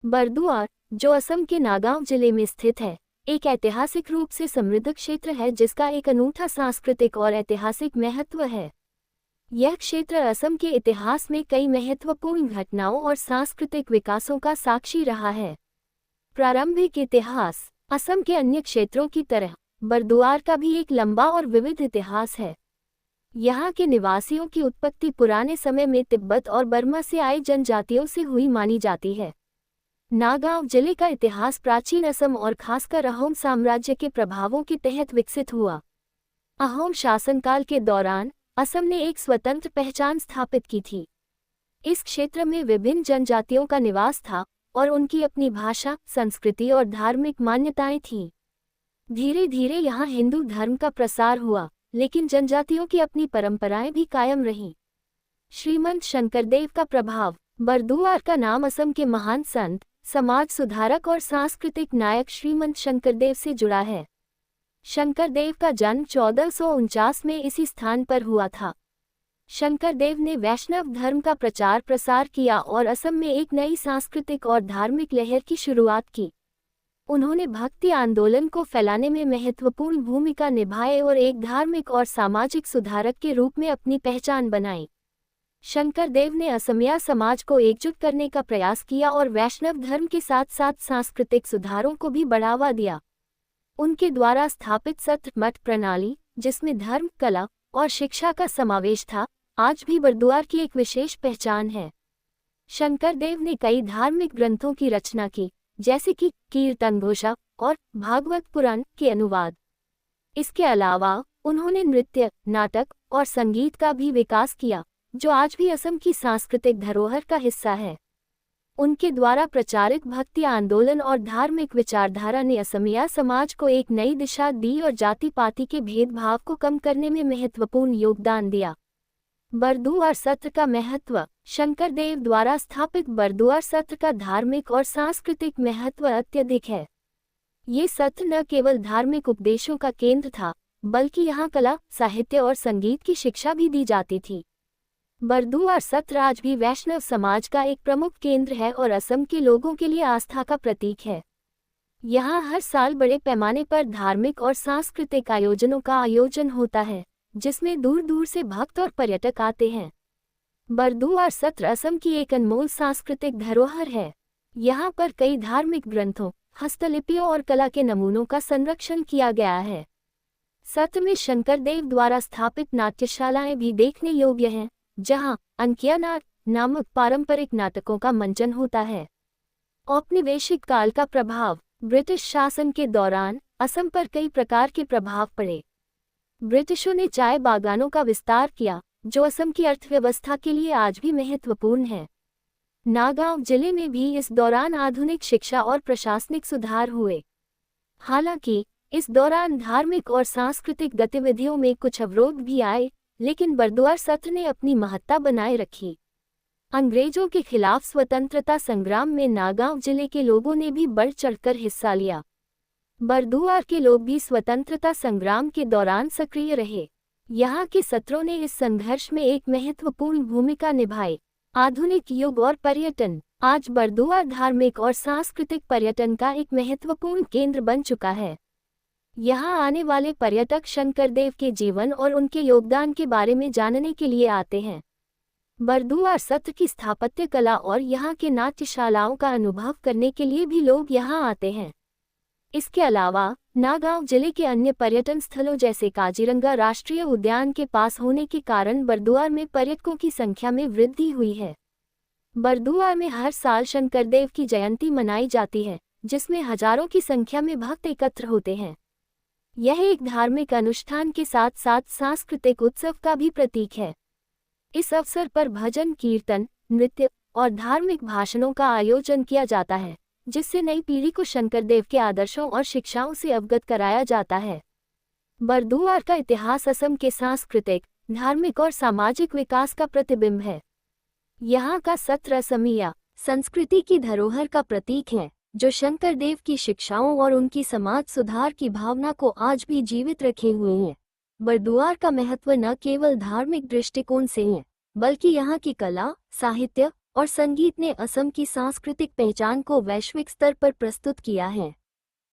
बरदुआर, जो असम के नागांव जिले में स्थित है, एक ऐतिहासिक रूप से समृद्ध क्षेत्र है जिसका एक अनूठा सांस्कृतिक और ऐतिहासिक महत्व है। यह क्षेत्र असम के इतिहास में कई महत्वपूर्ण घटनाओं और सांस्कृतिक विकासों का साक्षी रहा है। प्रारंभिक इतिहास। असम के अन्य क्षेत्रों की तरह बरदुआर का भी एक लंबा और विविध इतिहास है। यहाँ के निवासियों की उत्पत्ति पुराने समय में तिब्बत और बर्मा से आए जनजातियों से हुई मानी जाती है। नागांव जिले का इतिहास प्राचीन असम और खासकर अहोम साम्राज्य के प्रभावों के तहत विकसित हुआ। अहोम शासनकाल के दौरान असम ने एक स्वतंत्र पहचान स्थापित की थी। इस क्षेत्र में विभिन्न जनजातियों का निवास था और उनकी अपनी भाषा, संस्कृति और धार्मिक मान्यताएं थीं। धीरे धीरे यहाँ हिंदू धर्म का प्रसार हुआ, लेकिन जनजातियों की अपनी परंपराएं भी कायम रहीं। श्रीमंत शंकरदेव का प्रभाव। बरदुआर का नाम असम के महान संत, समाज सुधारक और सांस्कृतिक नायक श्रीमंत शंकरदेव से जुड़ा है। शंकरदेव का जन्म 1449 में इसी स्थान पर हुआ था। शंकरदेव ने वैष्णव धर्म का प्रचार प्रसार किया और असम में एक नई सांस्कृतिक और धार्मिक लहर की शुरुआत की। उन्होंने भक्ति आंदोलन को फैलाने में महत्वपूर्ण भूमिका निभाई और एक धार्मिक और सामाजिक सुधारक के रूप में अपनी पहचान बनाई। शंकरदेव ने असमिया समाज को एकजुट करने का प्रयास किया और वैष्णव धर्म के साथ साथ सांस्कृतिक सुधारों को भी बढ़ावा दिया। उनके द्वारा स्थापित सत्र मठ प्रणाली, जिसमें धर्म, कला और शिक्षा का समावेश था, आज भी बरदुआर की एक विशेष पहचान है। शंकरदेव ने कई धार्मिक ग्रंथों की रचना की, जैसे कि कीर्तनघोषा और भागवत पुराण के अनुवाद। इसके अलावा उन्होंने नृत्य, नाटक और संगीत का भी विकास किया, जो आज भी असम की सांस्कृतिक धरोहर का हिस्सा है। उनके द्वारा प्रचारित भक्ति आंदोलन और धार्मिक विचारधारा ने असमिया समाज को एक नई दिशा दी और जाति पाति के भेदभाव को कम करने में महत्वपूर्ण योगदान दिया। बरदुआर सत्र का महत्व। शंकरदेव द्वारा स्थापित बरदुआर सत्र का धार्मिक और सांस्कृतिक महत्व अत्यधिक है। ये सत्र न केवल धार्मिक उपदेशों का केंद्र था, बल्कि यहाँ कला, साहित्य और संगीत की शिक्षा भी दी जाती थी। बरदुआर सत्र आज भी वैष्णव समाज का एक प्रमुख केंद्र है और असम के लोगों के लिए आस्था का प्रतीक है। यहाँ हर साल बड़े पैमाने पर धार्मिक और सांस्कृतिक आयोजनों का आयोजन होता है, जिसमें दूर दूर से भक्त और पर्यटक आते हैं। बरदुआर सत्र असम की एक अनमोल सांस्कृतिक धरोहर है। यहाँ पर कई धार्मिक ग्रंथों, हस्तलिपियों और कला के नमूनों का संरक्षण किया गया है। सत्र में शंकरदेव द्वारा स्थापित नाट्यशालाएं भी देखने योग्य हैं, जहां अंकिया नाट नामक पारंपरिक नाटकों का मंचन होता है। औपनिवेशिक काल का प्रभाव। ब्रिटिश शासन के दौरान असम पर कई प्रकार के प्रभाव पड़े। ब्रिटिशों ने चाय बागानों का विस्तार किया, जो असम की अर्थव्यवस्था के लिए आज भी महत्वपूर्ण है। नागांव जिले में भी इस दौरान आधुनिक शिक्षा और प्रशासनिक सुधार हुए। हालांकि इस दौरान धार्मिक और सांस्कृतिक गतिविधियों में कुछ अवरोध भी आए, लेकिन बरदुआर सत्र ने अपनी महत्ता बनाए रखी। अंग्रेजों के खिलाफ स्वतंत्रता संग्राम में नागांव जिले के लोगों ने भी बढ़ चढ़कर हिस्सा लिया। बरदुआर के लोग भी स्वतंत्रता संग्राम के दौरान सक्रिय रहे। यहाँ के सत्रों ने इस संघर्ष में एक महत्वपूर्ण भूमिका निभाई। आधुनिक युग और पर्यटन। आज बरदुआर धार्मिक और सांस्कृतिक पर्यटन का एक महत्वपूर्ण केंद्र बन चुका है। यहाँ आने वाले पर्यटक शंकरदेव के जीवन और उनके योगदान के बारे में जानने के लिए आते हैं। बरदुआर सत्र की स्थापत्य कला और यहाँ के नाट्यशालाओं का अनुभव करने के लिए भी लोग यहाँ आते हैं। इसके अलावा नागांव जिले के अन्य पर्यटन स्थलों जैसे काजीरंगा राष्ट्रीय उद्यान के पास होने के कारण बरदुआर में पर्यटकों की संख्या में वृद्धि हुई है। बरदुआर में हर साल शंकरदेव की जयंती मनाई जाती है, जिसमें हजारों की संख्या में भक्त एकत्र होते हैं। यह एक धार्मिक अनुष्ठान के साथ साथ सांस्कृतिक उत्सव का भी प्रतीक है। इस अवसर पर भजन, कीर्तन, नृत्य और धार्मिक भाषणों का आयोजन किया जाता है, जिससे नई पीढ़ी को शंकरदेव के आदर्शों और शिक्षाओं से अवगत कराया जाता है। बरदुआर का इतिहास असम के सांस्कृतिक, धार्मिक और सामाजिक विकास का प्रतिबिंब है। यहाँ का सत्र असमिया संस्कृति की धरोहर का प्रतीक है, जो शंकरदेव की शिक्षाओं और उनकी समाज सुधार की भावना को आज भी जीवित रखे हुए हैं। बरदुआर का महत्व न केवल धार्मिक दृष्टिकोण से है, बल्कि यहाँ की कला, साहित्य और संगीत ने असम की सांस्कृतिक पहचान को वैश्विक स्तर पर प्रस्तुत किया है।